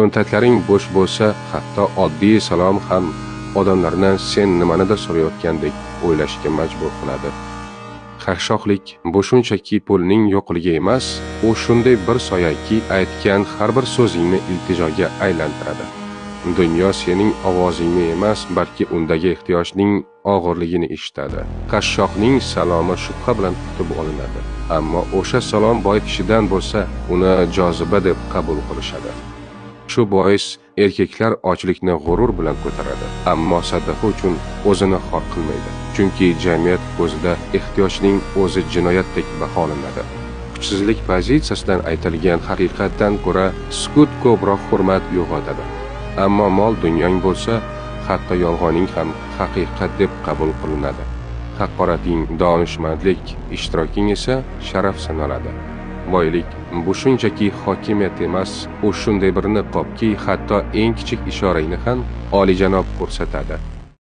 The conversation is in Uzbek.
Cho'ntatlaring bo'sh bo'lsa, hatto oddiy salom ham odamlarni sen nimanidir so'rayotgandek o'ylashga majbur qiladi. Qashshoqlik bu shunchaki pulning yo'qligi emas, u shunday bir soyaki aytgan har bir so'zingni iltijoga aylantiradi. Dunyo sening ovozingni emas, balki undagi ehtiyojning og'irligini eshitadi. Qashshoqning salomi shubha bilan kutib olinadi, ammo o'sha salom boy kishidan bo'lsa, uni joziba deb qabul qilishadi. Shu bois erkaklar ochlikni g'urur bilan ko'taradi, ammo sadaqa uchun o'zini xor qilmaydi. Chunki jamiyat ko'zida ehtiyojning o'zi jinoyatdek baholanadi. Kuchsizlik pozitsiyasidan aytilgan haqiqatdan ko'ra sukut ko'proq hurmat uyg'otadi. Ammo mol dunyong bo'lsa, hatto yolg'oning ham haqiqat deb qabul qilinadi. Haqorating donishmandlik, ishtiroking esa sharaf sanaladi. Boylik bu shunchaki hokimiyat emas, u shunday bir niqobki, hatto eng kichik ishorangni ham olijanob ko'rsatadi.